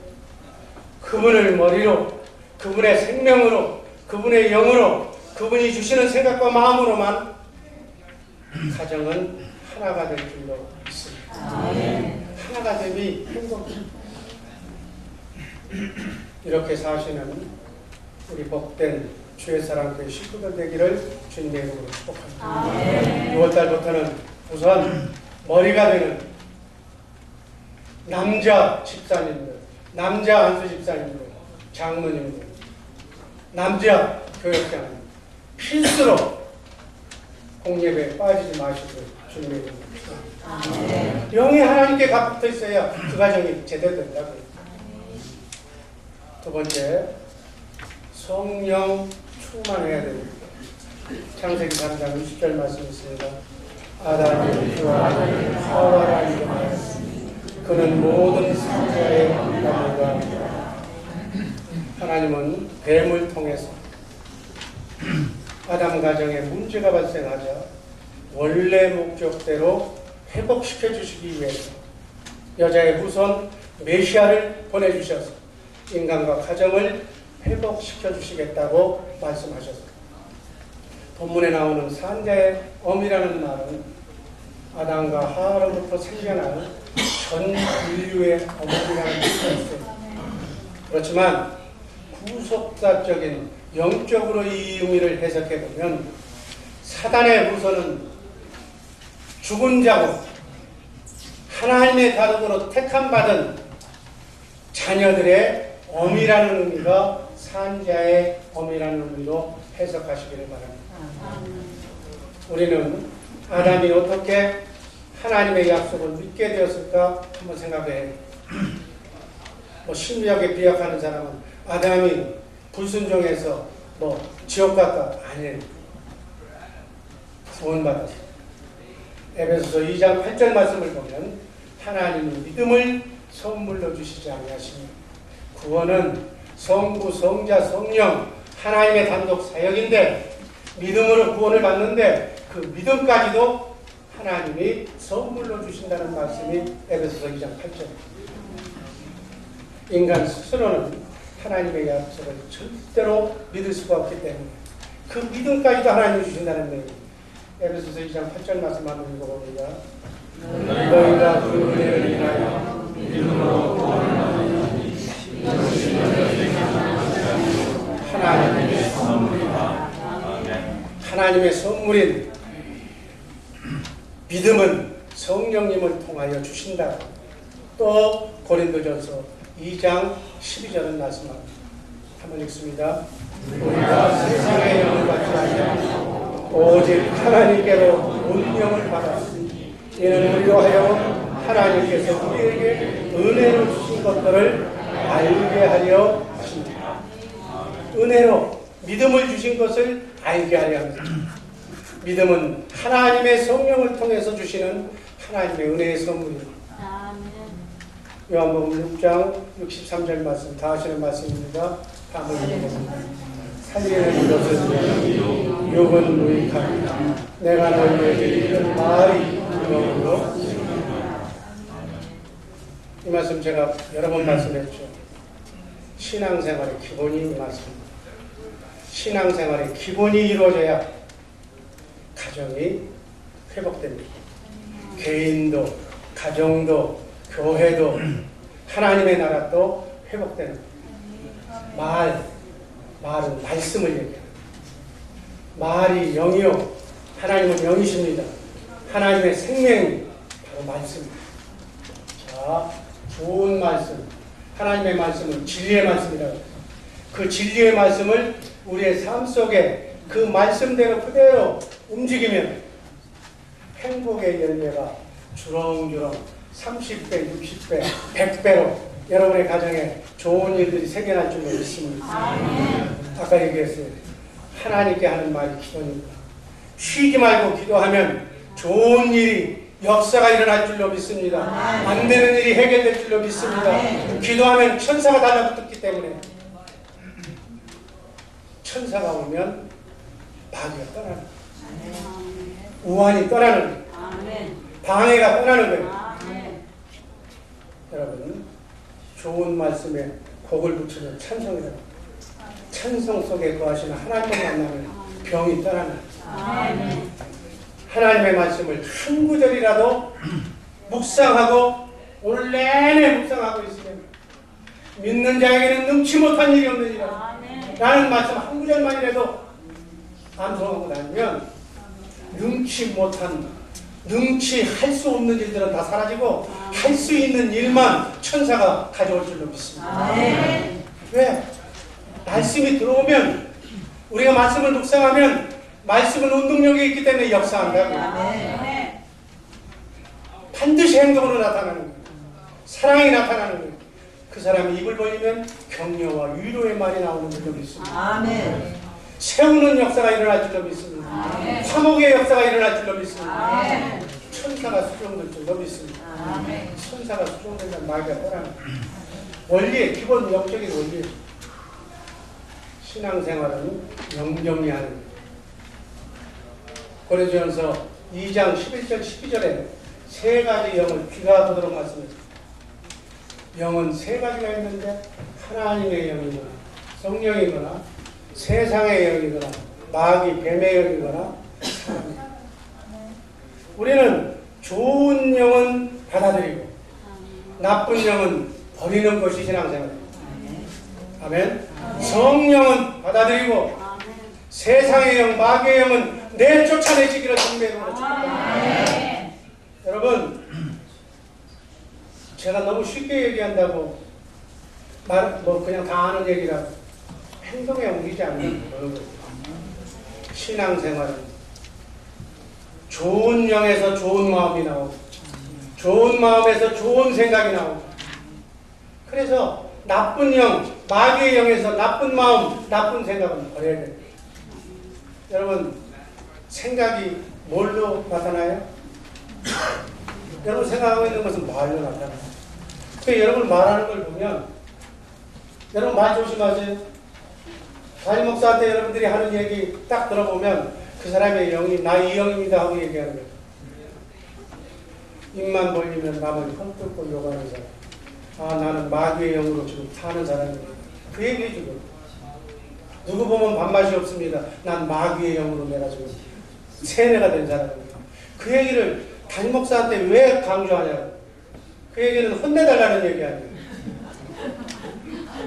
[SPEAKER 1] 그분을 머리로, 그분의 생명으로, 그분의 영으로, 그분이 주시는 생각과 마음으로만 가정은 하나가 될 줄로 믿습니다. 하나가 됨이 행복입니다. 이렇게 사시는 우리 복된 주의 사랑교회 식구들 되기를 주님의 이름으로 축복합니다. 6월달부터는 우선 머리가 되는 남자 집사님들, 남자 안수 집사님들, 장로님들, 남자 교역자님 필수로 공예배에 빠지지 마시고 주님의 이름으로 축복합니다. 영이 하나님께 가붙어 있어야 그 가정이 제대로 된다고요. 두 번째, 성령 충만해야 됩니다. 창세기 3장 20절 말씀 있습니다. 아담이 그와 하와라 이름하였으니 그는 모든 산자의 나무가 하나님은 뱀을 통해서 아담 가정에 문제가 발생하자 원래 목적대로 회복시켜 주시기 위해서 여자의 후손 메시아를 보내주셔서 인간과 가정을 회복시켜 주시겠다고 말씀하셨습니다. 본문에 나오는 산자의 엄이라는 말은 아담과 하와로부터 생겨난 전 인류의 어머니라는 뜻이 있어요. 그렇지만 구속사적인 영적으로 이 의미를 해석해 보면 사단의 후손은 죽은 자고 하나님의 다름으로 택함받은 자녀들의 어미라는 의미가 산자의 어미라는 의미로 해석하시기를 바랍니다. 우리는 아담이 어떻게 하나님의 약속을 믿게 되었을까 한번 생각해. 신비하게 비약하는 사람은 아담이 불순종해서 지옥 갔다. 아니에요. 구원받았어요. 에베소서 2장 8절 말씀을 보면 하나님이 믿음을 선물로 주시지 아니하시니 구원은 성부, 성자, 성령 하나님의 단독 사역인데 믿음으로 구원을 받는데 그 믿음까지도 하나님이 선물로 주신다는 말씀이 에베소서 2장 8절입니다. 인간 스스로는 하나님의 약속을 절대로 믿을 수가 없기 때문에 그 믿음까지도 하나님이 주신다는 내용. 에베소서 2장 8절 말씀 한번 읽어봅니다. 너희가 그 은혜를 인하여 믿음으로 구원을 받는 이것이 하나님의 선물이다. 하나님의 선물인 믿음은 성령님을 통하여 주신다. 또 고린도전서 2장 12절은 말씀합니다. 한번 읽습니다. 우리가 세상의 영을 받지 아니하고 오직 하나님께로 운명을 받았으니 이는 우리로 하여금 하나님께서 우리에게 은혜로 주신 것들을 알게 하려 하십니다. 은혜로 믿음을 주신 것을 알게 하려 합니다. 믿음은 하나님의 성령을 통해서 주시는 하나님의 은혜의 선물입니다. 요한복음 6장 63절 말씀 다 하시는 말씀입니다. 다음을 읽어봅니다. 살리는 이것은 육은 무익하니라. 내가 너희에게 이른 말이 영으로. 이 말씀 제가 여러 번 말씀했죠. 신앙생활의 기본이 이 말씀입니다. 신앙생활의 기본이 이루어져야 가정이 회복됩니다. 개인도, 가정도, 교회도, 하나님의 나라도 회복되는 말은 말씀을 얘기합니다. 말이 영이요, 하나님은 영이십니다. 하나님의 생명이 바로 말씀입니다. 자, 좋은 말씀, 하나님의 말씀은 진리의 말씀이라고 합니다. 그 진리의 말씀을 우리의 삶 속에 그 말씀대로 그대로 움직이면 행복의 열매가 주렁주렁 30배, 60배, 100배로 여러분의 가정에 좋은 일들이 생겨날 줄로 믿습니다. 아까 얘기했어요. 하나님께 하는 말이 기도입니다. 쉬지 말고 기도하면 좋은 일이 역사가 일어날 줄로 믿습니다. 안 되는 일이 해결될 줄로 믿습니다. 기도하면 천사가 달라붙었기 때문에 천사가 오면 마귀가 떠나는, 우환이 떠나는, 방해가 떠나는 거예요.
[SPEAKER 2] 아멘.
[SPEAKER 1] 여러분, 좋은 말씀에 곡을 붙이는 찬송이라고. 찬송 속에 거하시는 하나님을 만나면 병이 떠나는
[SPEAKER 2] 아멘.
[SPEAKER 1] 하나님의 말씀을 한 구절이라도 묵상하고 오늘 내내 묵상하고 있으면 믿는 자에게는 능치 못한 일이 없느니라
[SPEAKER 2] 아멘.
[SPEAKER 1] 라는 말씀 한 구절만이라도 암송하고 다니면 능치 할 수 없는 일들은 다 사라지고 할 수 있는 일만 천사가 가져올 줄로 믿습니다.
[SPEAKER 2] 아멘.
[SPEAKER 1] 왜? 말씀이 들어오면 우리가 말씀을 묵상하면 말씀은 운동력이 있기 때문에 역사한다고.
[SPEAKER 2] 아멘.
[SPEAKER 1] 반드시 행동으로 나타나는 거예요. 사랑이 나타나는 거예요. 그 사람이 입을 벌리면 격려와 위로의 말이 나오는 줄로 믿습니다.
[SPEAKER 2] 아멘.
[SPEAKER 1] 세우는 역사가 일어날 줄로 믿습니다.
[SPEAKER 2] 아멘.
[SPEAKER 1] 화목의 역사가 일어날 줄로 믿습니다.
[SPEAKER 2] 아멘.
[SPEAKER 1] 천사가 수종될 줄로 믿습니다.
[SPEAKER 2] 아멘.
[SPEAKER 1] 천사가 수종되면 마귀가 떠나는 원리, 기본 영적인 원리. 신앙생활은 영정리하는 거예요. 고린도전서 2장 11절 12절에 세 가지 영을 귀가하도록 말씀했습니다. 영은 세 가지가 있는데 하나님의 영이거나 성령이거나 세상의 영이거나 마귀 뱀의 영이거나 사람의 영. 우리는 좋은 영은 받아들이고 나쁜 영은 버리는 것이 신앙생활입니다. 아멘. 성령은 받아들이고 세상의 영, 마귀의 영은 내쫓아내시기를 주님의 이름으로 축복합니다. 여러분, 제가 너무 쉽게 얘기한다고 그냥 다 아는 얘기라 행동에 옮기지 않는 그런 거예요. 신앙생활은 좋은 영에서 좋은 마음이 나오고 좋은 마음에서 좋은 생각이 나오고 그래서 나쁜 영, 마귀의 영에서 나쁜 마음, 나쁜 생각은 버려야 돼요. 여러분, 생각이 뭘로 나타나요? 여러분 생각하고 있는 것은 말로 나타나요. 그 여러분 말하는 걸 보면 여러분 말 조심하세요. 담임 목사한테 여러분들이 하는 얘기 딱 들어보면 그 사람의 영이 나 이 영입니다 하고 얘기하는 거예요. 입만 벌리면 남을 헛뜯고 욕하는 사람. 아, 나는 마귀의 영으로 지금 타는 사람입니다. 그 얘기해 주고 누구 보면 밥맛이 없습니다. 난 마귀의 영으로 내가 지금 세뇌가 된 사람입니다. 그 얘기를 담임 목사한테 왜 강조하냐고. 그 얘기는 혼내달라는 얘기 아니에요.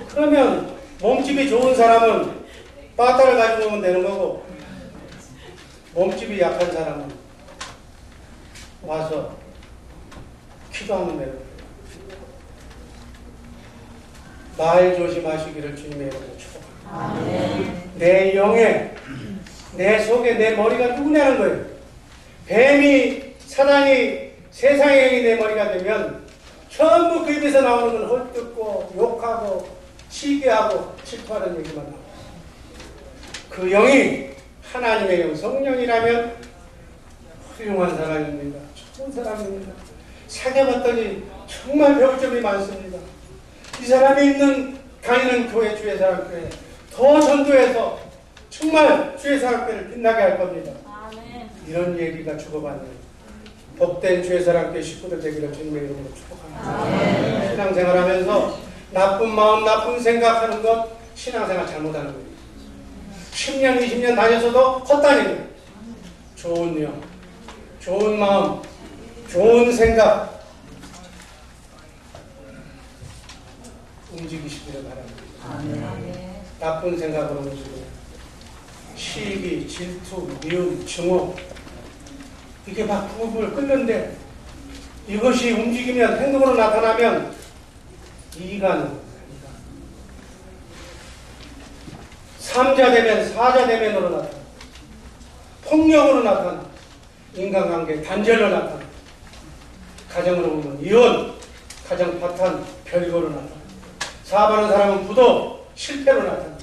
[SPEAKER 1] 그러면 몸집이 좋은 사람은 빠따를 가지고 오면 되는 거고 몸집이 약한 사람은 와서 기도하면 되는 거예요. 말 조심하시기를 주님의 이름으로 축복합니다. 내 영에 내 속에 내 머리가 누구냐는 거예요. 뱀이 사단이 세상의 영이 내 머리가 되면 전부 그 입에서 나오는 건 헐뜯고 욕하고 시기하고 질투하는 얘기만 나와요. 그 영이 하나님의 영 성령이라면 훌륭한 사람입니다. 좋은 사람입니다. 사귀어봤더니 정말 배울 점이 많습니다. 이 사람이 다니는 교회, 주의 사랑교회 더 전도해서 정말 주의 사랑교회를 빛나게 할 겁니다. 이런 얘기가 주고받는 복된 주의 사랑교회 식구들 되기를 주님의 이름으로 축복합니다. 신앙생활하면서 나쁜 마음, 나쁜 생각하는 것 신앙생활 잘못하는 거예요. 10년, 20년 다녀서도 헛다니는 좋은 영, 좋은 마음, 좋은 생각 움직이시기를 바랍니다. 나쁜 생각으로 움직이고 시기, 질투, 미움, 증오 이게 막 부부를 끓는데 이것이 움직이면 행동으로 나타나면 이간 삼자 되면 사자 되면으로 나타나 폭력으로 나타나 인간관계 단절로 나타나 가정으로 보면 이혼, 가정 파탄, 별거로 나타나 사업하는 사람은 부도, 실패로 나타나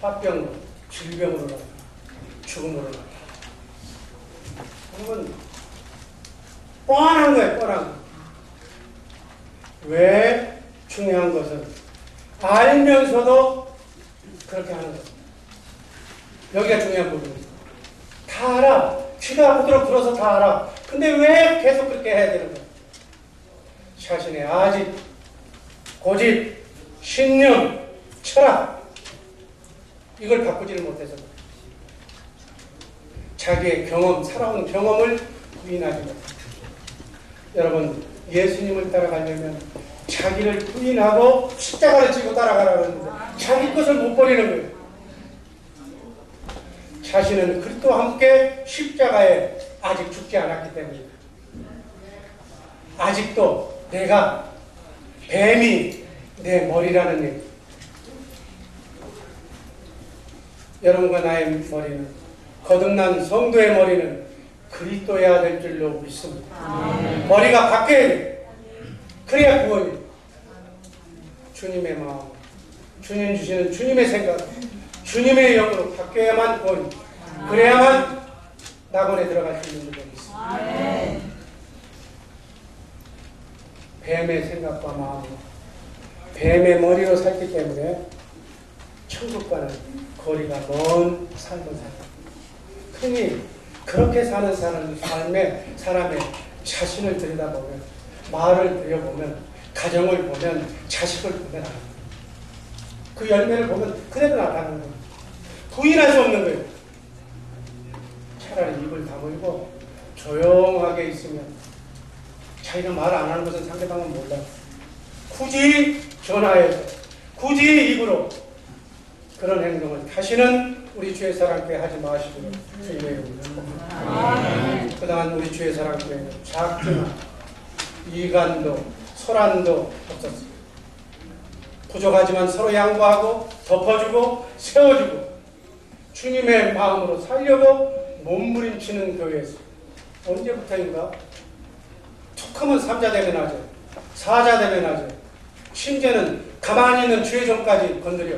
[SPEAKER 1] 화병으로, 질병으로 나타나 죽음으로 나타나 여러분 뻔한 거예요. 뻔한 거. 왜? 중요한 것은 알면서도 그렇게 하는 겁니다. 여기가 중요한 부분입니다. 다 알아. 귀가 아프도록 들어서 다 알아. 근데 왜 계속 그렇게 해야 되는 거야? 자신의 아집, 고집, 신념, 철학 이걸 바꾸지를 못해서 자기의 경험, 살아온 경험을 부인하지 못해. 여러분, 예수님을 따라가려면 자기를 부인하고 십자가를 지고 따라가라는 거예요. 자기 것을 못 버리는 거예요. 자신은 그리스도와 함께 십자가에 아직 죽지 않았기 때문에 아직도 내가 뱀이 내 머리라는 얘기. 여러분과 나의 머리는, 거듭난 성도의 머리는 그리스도여야 될 줄로 믿습니다. 머리가 바뀌어야 돼. 그래야 구원이에요. 주님의 마음, 주님 주시는 주님의 생각, 주님의 영으로 바뀌어야만 구원이. 그래야만 낙원에 들어갈 수 있는 줄로 믿습니다. 뱀의 생각과 마음, 뱀의 머리로 살기 때문에 천국과는 거리가 먼 삶을 살다. 그러니 그렇게 사는 삶에 사람의 자신을 들여다보면, 마을을 들여보면, 가정을 보면, 자식을 보면 그 열매를 보면 그대로 나타나는 거예요. 부인할 수 없는 거예요. 차라리 입을 다물고 조용하게 있으면, 자기가 말 안 하는 것은 상대방은 몰라. 굳이 전화해서, 굳이 입으로 그런 행동을 다시는 우리 주의 사랑교회 하지 마시기를 주님의 이름으로 축복합니다. 그동안 우리 주의 사랑교회는 작지만 이간도 소란도 없었습니다. 부족하지만 서로 양보하고 덮어주고 세워주고 주님의 마음으로 살려고 몸부림치는 교회에서 언제부터인가 툭하면 3자 대면하죠. 4자 대면하죠. 심지어는 가만히 있는 주의 종까지 건드려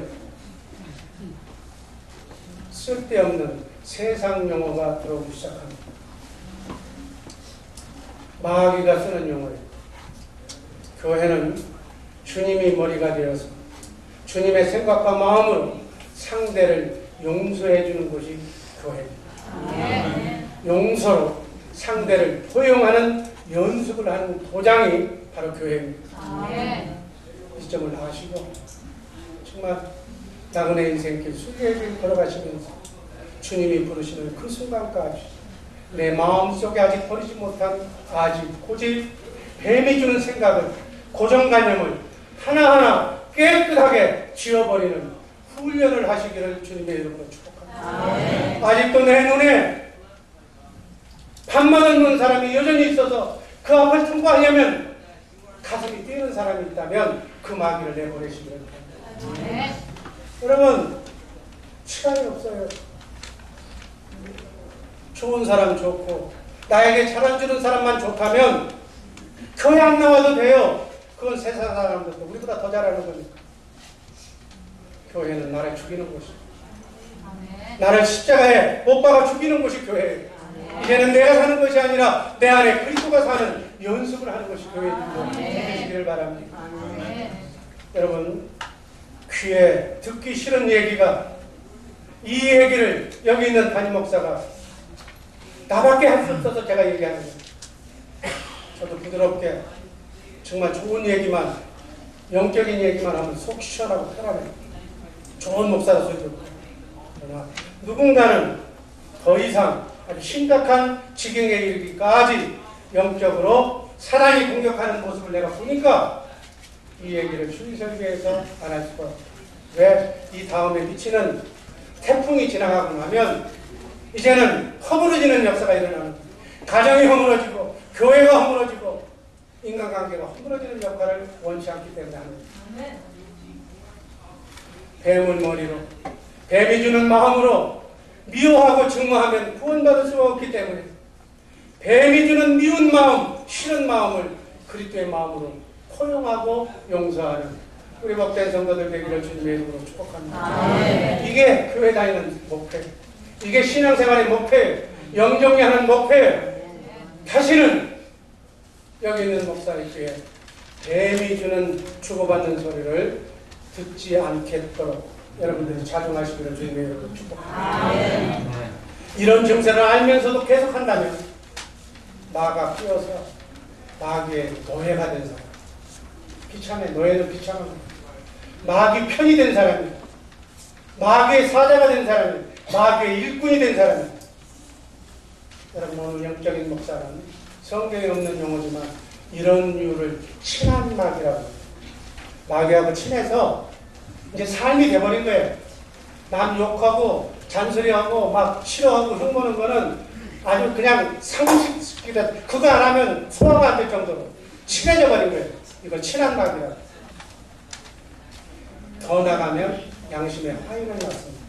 [SPEAKER 1] 쓸데없는 세상 용어가 들어오기 시작합니다. 마귀가 쓰는 용어예요. 교회는 주님이 머리가 되어서 주님의 생각과 마음으로 상대를 용서해 주는 곳이 교회입니다. 용서로 상대를 포용하는 연습을 하는 도장이 바로 교회입니다. 이 점을 아시고 정말 나그네 인생길 순례를 걸어가시면서 주님이 부르시는 그 순간까지 내 마음속에 아직 버리지 못한 아직 고집, 뱀이 주는 생각을, 고정관념을 하나하나 깨끗하게 지워버리는 훈련을 하시기를 주님의 이름으로 축복합니다. 아직도 내 눈에 밤마다 눈 사람이 여전히 있어서 그 앞을 통과하려면 가슴이 뛰는 사람이 있다면 그 마귀를 내보내시기를 바랍니다. 여러분, 시간이 없어요. 좋은 사람 좋고 나에게 잘해주는 사람만 좋다면 교회 안 나와도 돼요. 그건 세상 사람들도 우리보다 더 잘하는 거니까. 교회는 나를 죽이는 곳이에요. 나를 십자가에 못 박아 죽이는 곳이 교회예요. 이제는 내가 사는 것이 아니라 내 안에 그리스도가 사는 연습을 하는 것이 교회이고 되시기를 바랍니다. 여러분, 귀에 듣기 싫은 얘기가, 이 얘기를 여기 있는 담임 목사가 나밖에 할 수 없어서 제가 얘기하는 거예요. 저도 부드럽게 정말 좋은 얘기만, 영적인 얘기만 하면 속 시원하고 편하네요. 좋은 목사라 소리 듣고. 그러나 누군가는 더 이상 아주 심각한 지경에 이르기까지 영적으로 사단이 공격하는 모습을 내가 보니까 이 얘기를 주의설계해서 안 할 수가 없어요. 왜? 이 다음에 미치는 태풍이 지나가고 나면 이제는 허물어지는 역사가 일어나는 거예요. 가정이 허물어지고 교회가 허물어지고 인간관계가 허물어지는 역할을 원치 않기 때문에 하는 거예요. 뱀은 머리로, 뱀이 주는 마음으로 미워하고 증오하면 구원받을 수가 없기 때문에 뱀이 주는 미운 마음, 싫은 마음을 그리스도의 마음으로 포용하고 용서하는 우리 복된 성도들 되기를 주님의 이름으로 축복합니다. 이게 교회 다니는 목표, 이게 신앙생활의 목표예요. 영정이 하는 목표예요. 다시는 여기 있는 목사님께 뱀이 주는 주고받는 소리를 듣지 않겠도록 여러분들이 자중하시기를 주님의 이름으로 축복합니다. 이런 증세를 알면서도 계속한다면 마가 끼어서 마귀의 노예가 된 사람. 비참해. 노예는 비참합니다. 마귀 편이 된 사람입니다. 마귀의 사자가 된 사람입니다. 마귀의 일꾼이 된 사람입니다. 여러분, 오늘 영적인 목사는 성경에 없는 용어지만 이런 이유를 친한 마귀라고 합니다. 마귀하고 친해서 이제 삶이 돼버린 거예요. 남 욕하고 잔소리하고 막 싫어하고 흉보는 거는 아주 그냥 상식이다. 그거 안 하면 소화가 안 될 정도로 친해져 버린 거예요. 이걸 친한 마귀라고. 더 나가면 양심의 화인을 낳습니다.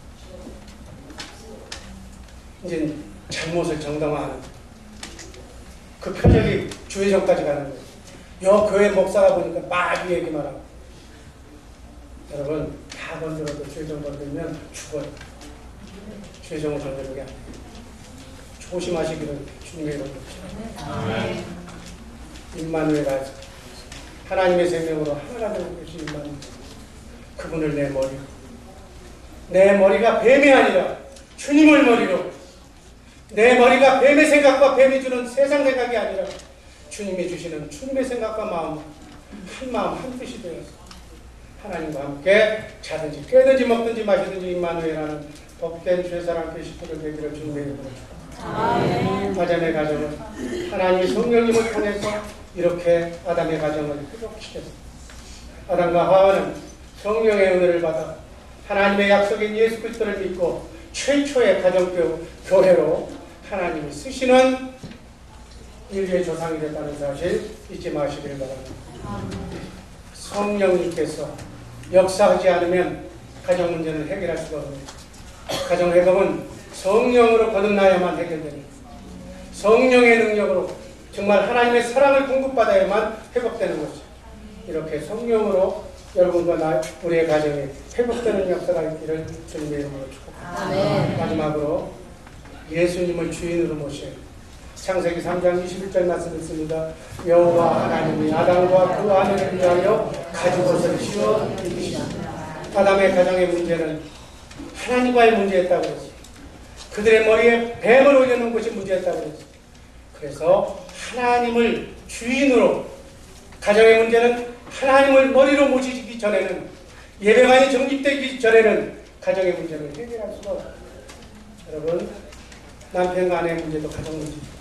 [SPEAKER 1] 이제 잘못을 정당화하는 그 표적이 주의정까지 가는 거예요. 여 교회 목사가 보니까 마귀 얘기만 하고. 여러분, 다 건드려도 주의정 건들면 죽어요. 주의정을 건드는 게 아니에요. 조심하시기를 주님의 이름으로 기도합니다. 임마누엘, 하나님의 생명으로 하나가 되는 것이 임마누엘. 그분을 내 머리로, 내 머리가 뱀이 아니라 주님을 머리로, 내 머리가 뱀의 생각과 뱀이 주는 세상 생각이 아니라 주님이 주시는 주님의 생각과 마음, 한 마음 한 뜻이 되어서 하나님과 함께 자든지 깨든지 먹든지 마시든지 임마누엘하는 복된 죄사랑 계시기를 되기를 주님의 이름으로 축복합니다. 아담의 가정은 하나님이 성령님을 통해서 이렇게 아담의 가정을 회복시켰습니다. 아담과 하와는 성령의 은혜를 받아 하나님의 약속인 예수 그리스도를 믿고 최초의 가정교회로 하나님이 쓰시는 인류의 조상이 됐다는 사실 잊지 마시길 바랍니다. 성령님께서 역사하지 않으면 가정 문제는 해결할 수가 없습니다. 가정 회복은 성령으로 거듭나야만 해결됩니다. 성령의 능력으로 정말 하나님의 사랑을 공급받아야만 회복되는 것이죠. 이렇게 성령으로 여러분과 우리의 가정에 회복되는 역사가 있기를 주님의 이름으로 축복합니다. 마지막으로 예수님을 주인으로 모셔요. 창세기 3장 21절 말씀 있습니다. 여호와 하나님이 아담과 그 아내를 위하여 가죽옷을 씌워 입히시니. 아담의 가정의 문제는 하나님과의 문제였다고 했어요. 그들의 머리에 뱀을 올려놓은 것이 문제였다고 했어요. 그래서 하나님을 주인으로, 가정의 문제는 하나님을 머리로 모시기 전에는, 예배관이 정립되기 전에는 가정의 문제를 해결할 수가 없어요. 여러분, 남편과 아내의 문제도 가정 문제입니다.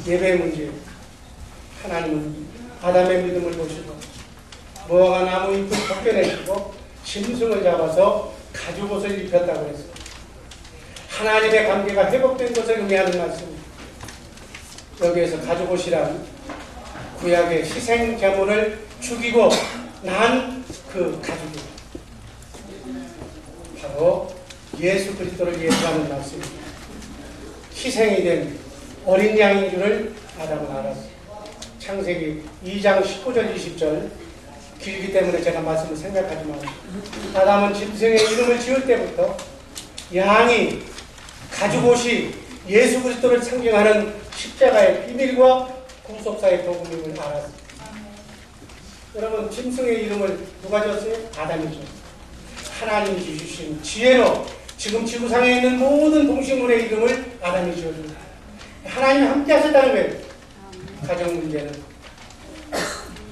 [SPEAKER 1] 예배의 문제, 하나님은 아담의 믿음을 보시고 무화과 나무 잎을 벗겨내시고 짐승을 잡아서 가죽옷을 입혔다고 했어요. 하나님의 관계가 회복된 것을 의미하는 말씀입니다. 여기에서 가죽옷이란 구약의 희생 제물을 죽이고 난 그 가죽이 바로 예수 그리스도를 예표하는 말씀입니다. 희생이 된 어린 양인 줄을 아담은 알았어요. 창세기 2장 19절 20절 길기 때문에 제가 말씀을 생각하지만 아담은 짐승의 이름을 지을 때부터 양이, 가죽옷이 예수 그리스도를 상징하는 십자가의 비밀과 구속사의 복음임을 알았어요. 여러분, 짐승의 이름을 누가 지었어요? 아담이 지었어요. 하나님이 주신 지혜로 지금 지구상에 있는 모든 동식물의 이름을 아담이 지어줍니다. 하나님이 함께 하셨다는 거예요. 가정 문제는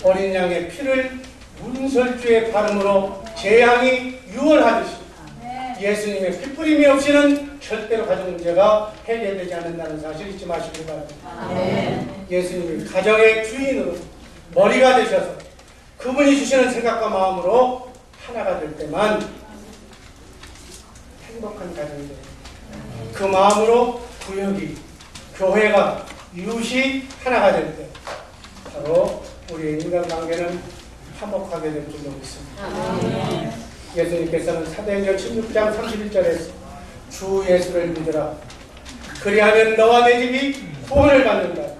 [SPEAKER 1] 어린 양의 피를 문설주의 발음으로 재앙이 유월하듯이 예수님의 피뿌림이 없이는 절대로 가정 문제가 해결되지 않는다는 사실 잊지 마시기 바랍니다. 예수님이 가정의 주인으로 머리가 되셔서 그분이 주시는 생각과 마음으로 하나가 될 때만 행복한 가정이 돼요. 그 마음으로 구역이, 교회가, 이웃이 하나가 될 때 바로 우리의 인간관계는 화목하게 될 줄로 믿습니다. 예수님께서는 사도행전 16장 31절에서 주 예수를 믿으라. 그리하면 너와 내 집이 구원을 받는다.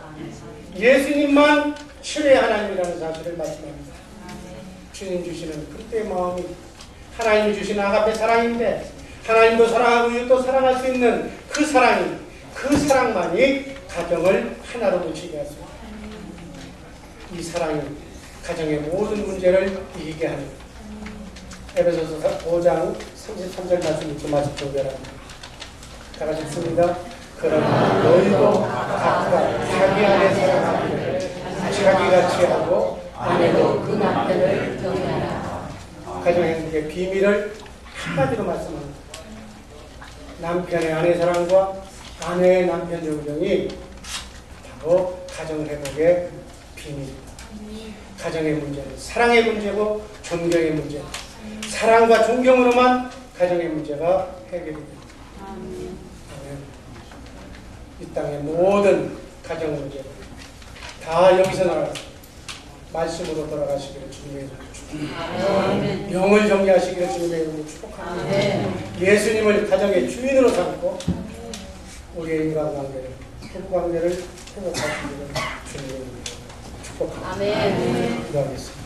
[SPEAKER 1] 예수님만 신의 하나님이라는 사실을 말씀합니다. 주님 주시는 그때의 마음이 하나님이 주시는 아가페 사랑인데 하나님도 사랑하고 이웃도 사랑할 수 있는 그 사랑이, 그 사랑만이 가정을 하나로 뭉치게 하십니다. 이 사랑이 가정의 모든 문제를 이기게 합니다. 에베소서 5장 33절 말씀 읽고 마치 교별합니다. 다 같이 읽습니다. 그러나 너희도 각각 남편과 자기 아내 사랑하기를 자기같이 하고
[SPEAKER 3] 아내도 그 남편을 경외하라.
[SPEAKER 1] 가정의 행복의 비밀을 한마디로 말씀합니다. 남편의 아내 사랑과 아내의 남편 존경이 바로 가정 회복의 비밀입니다. 가정의 문제는 사랑의 문제고 존경의 문제. 사랑과 존경으로만 가정의 문제가 해결이 됩니다. 아멘. 이 땅의 모든 가정 문제를 다 여기서 나가서 말씀으로 돌아가시기를 주님의 이름으로 축복합니다. 영을 정리하시기를 주님의 이름으로 축복합니다. 예수님을 가정의 주인으로 삼고 우리의 인간관계를, 부부관계를 회복하시기를 주님의 이름으로 축복합니다. 기도하겠습니다.